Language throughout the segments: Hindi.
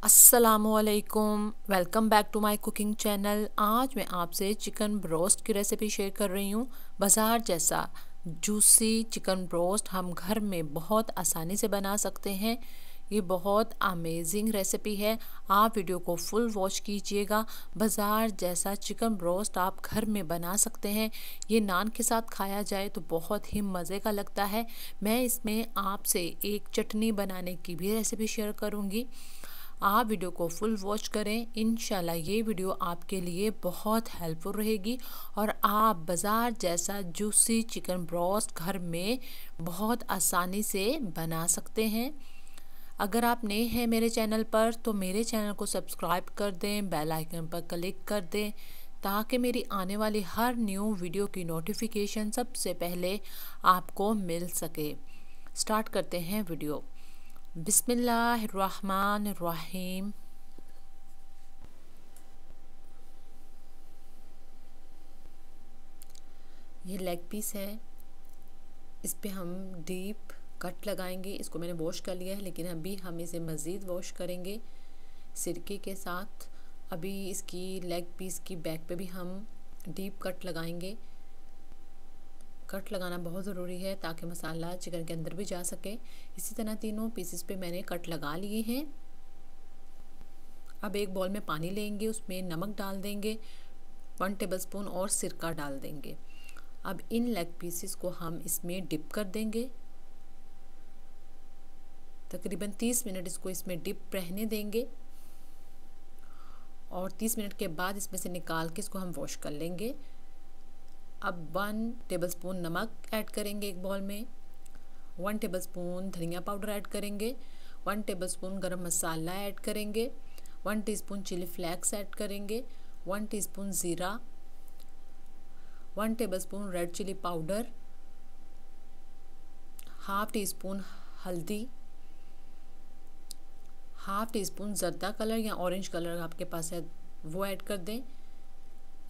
अस्सलामुअलैकुम, welcome back to my cooking channel. आज मैं आपसे चिकन ब्रोस्ट की रेसिपी शेयर कर रही हूँ। बाज़ार जैसा जूसी चिकन ब्रोस्ट हम घर में बहुत आसानी से बना सकते हैं। ये बहुत अमेजिंग रेसिपी है, आप वीडियो को फुल वॉच कीजिएगा। बाज़ार जैसा चिकन ब्रोस्ट आप घर में बना सकते हैं। ये नान के साथ खाया जाए तो बहुत ही मज़े का लगता है। मैं इसमें आपसे एक चटनी बनाने की भी रेसिपी शेयर करूँगी। आप वीडियो को फुल वॉच करें, इंशाल्लाह ये वीडियो आपके लिए बहुत हेल्पफुल रहेगी और आप बाज़ार जैसा जूसी चिकन ब्रोस्ट घर में बहुत आसानी से बना सकते हैं। अगर आप नए हैं मेरे चैनल पर तो मेरे चैनल को सब्सक्राइब कर दें, बेल आइकन पर क्लिक कर दें ताकि मेरी आने वाली हर न्यू वीडियो की नोटिफिकेशन सबसे पहले आपको मिल सके। स्टार्ट करते हैं वीडियो। बिस्मिल्लाहिर्रहमानिर्रहीम। ये लेग पीस है, इस पे हम डीप कट लगाएंगे। इसको मैंने वॉश कर लिया है, लेकिन अभी हम इसे मज़ीद वॉश करेंगे सिरके के साथ। अभी इसकी लेग पीस की बैक पे भी हम डीप कट लगाएंगे। कट लगाना बहुत ज़रूरी है ताकि मसाला चिकन के अंदर भी जा सके। इसी तरह तीनों पीसेस पे मैंने कट लगा लिए हैं। अब एक बॉल में पानी लेंगे, उसमें नमक डाल देंगे, 1 टेबलस्पून और सिरका डाल देंगे। अब इन लेग पीसेस को हम इसमें डिप कर देंगे। तकरीबन 30 मिनट इसको इसमें डिप रहने देंगे और 30 मिनट के बाद इसमें से निकाल के इसको हम वॉश कर लेंगे। अब 1 टेबलस्पून नमक ऐड करेंगे एक बॉल में, 1 टेबलस्पून धनिया पाउडर ऐड करेंगे, 1 टेबलस्पून गरम मसाला ऐड करेंगे, 1 टीस्पून चिली फ्लेक्स ऐड करेंगे, 1 टीस्पून ज़ीरा, 1 tablespoon red chilli powder, half teaspoon हल्दी, हाफ टी स्पून ज़रदा कलर या ऑरेंज कलर आपके पास है वो ऐड कर दें,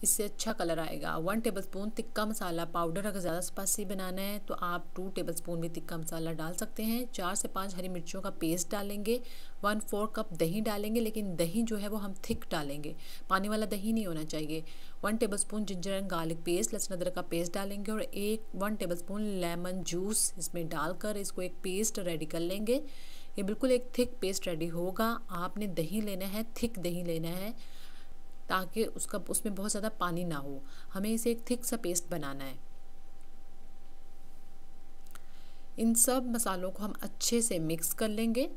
इससे अच्छा कलर आएगा। 1 टेबलस्पून तिक्का मसाला पाउडर, अगर ज़्यादा स्पाइसी बनाना है तो आप 2 टेबलस्पून भी तिक्का मसाला डाल सकते हैं। 4 से 5 हरी मिर्चों का पेस्ट डालेंगे, 1/4 कप दही डालेंगे, लेकिन दही जो है वो हम थिक डालेंगे, पानी वाला दही नहीं होना चाहिए। 1 tablespoon ginger and garlic paste, लहसुन अदरक का पेस्ट डालेंगे और 1 टेबलस्पून लेमन जूस इसमें डालकर इसको एक पेस्ट रेडी कर लेंगे। ये बिल्कुल एक थिक पेस्ट रेडी होगा। आपने दही लेना है, थिक दही लेना है ताकि उसमें बहुत ज़्यादा पानी ना हो। हमें इसे एक थिक सा पेस्ट बनाना है। इन सब मसालों को हम अच्छे से मिक्स कर लेंगे।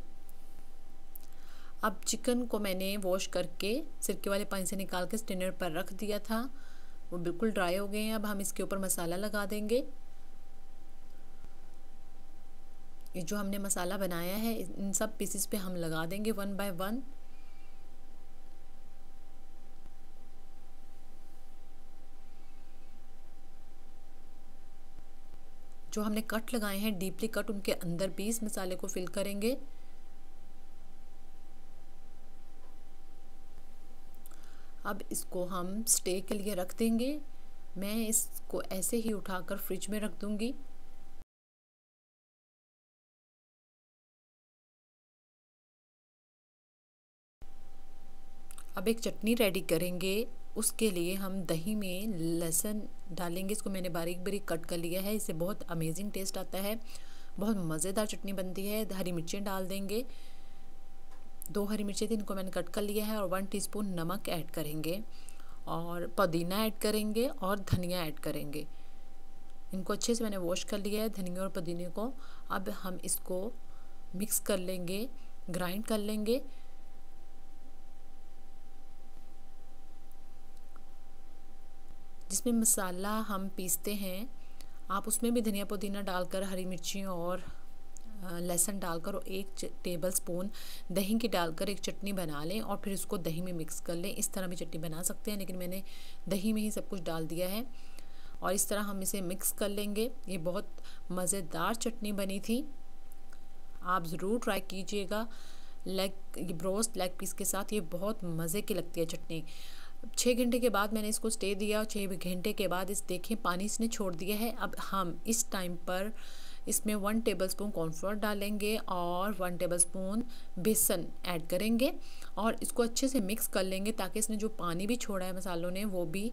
अब चिकन को मैंने वॉश करके सिरके वाले पानी से निकाल के स्ट्रेनर पर रख दिया था, वो बिल्कुल ड्राई हो गए हैं। अब हम इसके ऊपर मसाला लगा देंगे। ये जो हमने मसाला बनाया है इन सब पीसेस पे हम लगा देंगे 1 बाय 1। जो हमने कट लगाए हैं डीपली कट, उनके अंदर भी इस मसाले को फिल करेंगे। अब इसको हम स्टे के लिए रख देंगे। मैं इसको ऐसे ही उठाकर फ्रिज में रख दूंगी। अब एक चटनी रेडी करेंगे। उसके लिए हम दही में लहसुन डालेंगे, इसको मैंने बारीक बारीक कट कर लिया है। इससे बहुत अमेजिंग टेस्ट आता है, बहुत मज़ेदार चटनी बनती है। हरी मिर्चें डाल देंगे, 2 हरी मिर्चें थी, इनको मैंने कट कर लिया है और 1 टीस्पून नमक ऐड करेंगे और पुदीना ऐड करेंगे और धनिया ऐड करेंगे। इनको अच्छे से मैंने वॉश कर लिया है धनिया और पुदीने को। अब हम इसको मिक्स कर लेंगे, ग्राइंड कर लेंगे। जिसमें मसाला हम पीसते हैं आप उसमें भी धनिया पुदीना डालकर, हरी मिर्ची और लहसुन डालकर और 1 टेबलस्पून दही की डालकर एक चटनी बना लें और फिर इसको दही में मिक्स कर लें। इस तरह भी चटनी बना सकते हैं, लेकिन मैंने दही में ही सब कुछ डाल दिया है और इस तरह हम इसे मिक्स कर लेंगे। ये बहुत मज़ेदार चटनी बनी थी, आप ज़रूर ट्राई कीजिएगा। ब्रोस्ट लेग पीस के साथ ये बहुत मज़े की लगती है चटनी। 6 घंटे के बाद मैंने इसको स्टे दिया और 6 घंटे के बाद इस देखें पानी इसने छोड़ दिया है। अब हम इस टाइम पर इसमें 1 टेबलस्पून कॉर्नफ्लोर डालेंगे और 1 टेबलस्पून बेसन ऐड करेंगे और इसको अच्छे से मिक्स कर लेंगे ताकि इसने जो पानी भी छोड़ा है मसालों ने वो भी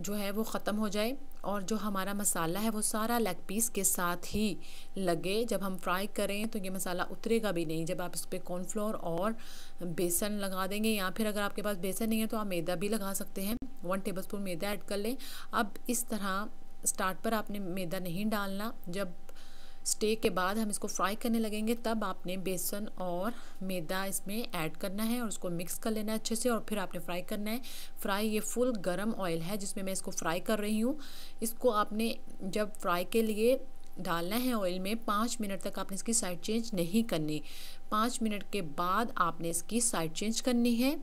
जो है वो ख़त्म हो जाए और जो हमारा मसाला है वो सारा लेग पीस के साथ ही लगे। जब हम फ्राई करें तो ये मसाला उतरेगा भी नहीं। जब आप इस पर कॉर्नफ्लोर और बेसन लगा देंगे या फिर अगर आपके पास बेसन नहीं है तो आप मैदा भी लगा सकते हैं। 1 टेबलस्पून मैदा ऐड कर लें। अब इस तरह स्टार्ट पर आपने मैदा नहीं डालना। जब स्टेक के बाद हम इसको फ्राई करने लगेंगे तब आपने बेसन और मैदा इसमें ऐड करना है और उसको मिक्स कर लेना है अच्छे से और फिर आपने फ्राई करना है। फ्राई ये फुल गरम ऑयल है जिसमें मैं इसको फ्राई कर रही हूँ। इसको आपने जब फ्राई के लिए डालना है ऑयल में 5 मिनट तक आपने इसकी साइड चेंज नहीं करनी। 5 मिनट के बाद आपने इसकी साइड चेंज करनी है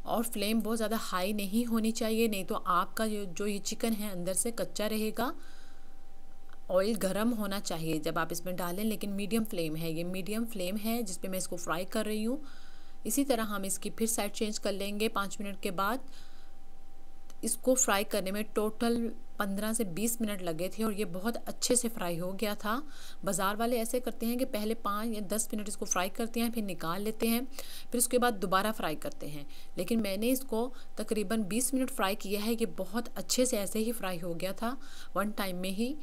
और फ्लेम बहुत ज़्यादा हाई नहीं होनी चाहिए, नहीं तो आपका जो ये चिकन है अंदर से कच्चा रहेगा। ऑयल गरम होना चाहिए जब आप इसमें डालें, लेकिन मीडियम फ्लेम है, ये मीडियम फ्लेम है जिस पे मैं इसको फ्राई कर रही हूँ। इसी तरह हम इसकी फिर साइड चेंज कर लेंगे 5 मिनट के बाद। इसको फ्राई करने में टोटल 15 से 20 मिनट लगे थे और ये बहुत अच्छे से फ्राई हो गया था। बाज़ार वाले ऐसे करते हैं कि पहले 5 या 10 मिनट इसको फ्राई करते हैं, फिर निकाल लेते हैं, फिर उसके बाद दोबारा फ्राई करते हैं। लेकिन मैंने इसको तकरीबन 20 मिनट फ्राई किया है। ये बहुत अच्छे से ऐसे ही फ्राई हो गया था 1 टाइम में ही।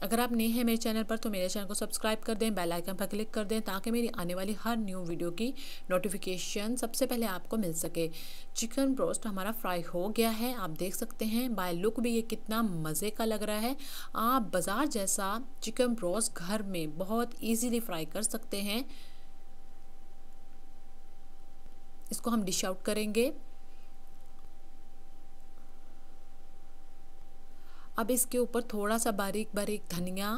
अगर आप नए हैं मेरे चैनल पर तो मेरे चैनल को सब्सक्राइब कर दें, बेल आइकन पर क्लिक कर दें ताकि मेरी आने वाली हर न्यू वीडियो की नोटिफिकेशन सबसे पहले आपको मिल सके। चिकन ब्रोस्ट हमारा फ्राई हो गया है, आप देख सकते हैं। बाय लुक भी ये कितना मज़े का लग रहा है। आप बाज़ार जैसा चिकन ब्रोस्ट घर में बहुत ईजीली फ्राई कर सकते हैं। इसको हम डिश आउट करेंगे। अब इसके ऊपर थोड़ा सा बारीक बारीक धनिया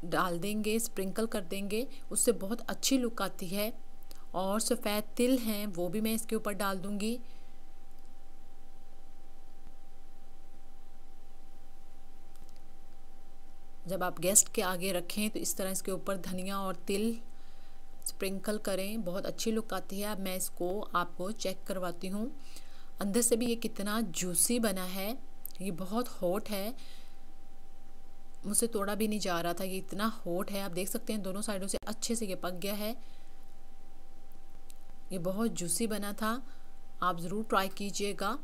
डाल देंगे, स्प्रिंकल कर देंगे, उससे बहुत अच्छी लुक आती है। और सफ़ेद तिल हैं वो भी मैं इसके ऊपर डाल दूंगी। जब आप गेस्ट के आगे रखें तो इस तरह इसके ऊपर धनिया और तिल स्प्रिंकल करें, बहुत अच्छी लुक आती है। अब मैं इसको आपको चेक करवाती हूँ अंदर से भी ये कितना जूसी बना है। ये बहुत हॉट है, मुझसे तोड़ा भी नहीं जा रहा था, ये इतना हॉट है। आप देख सकते हैं दोनों साइडों से अच्छे से ये पक गया है। ये बहुत जूसी बना था, आप ज़रूर ट्राई कीजिएगा।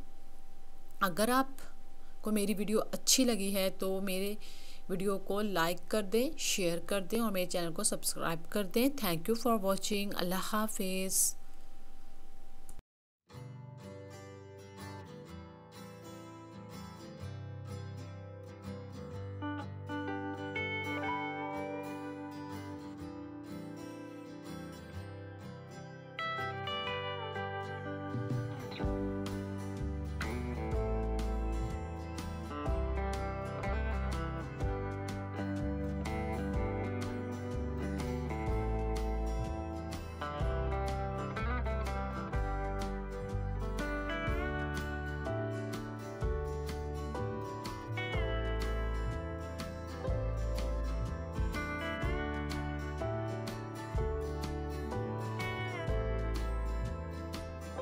अगर आपको मेरी वीडियो अच्छी लगी है तो मेरे वीडियो को लाइक कर दें, शेयर कर दें और मेरे चैनल को सब्सक्राइब कर दें। Thank you for watching. अल्लाह हाफिज़।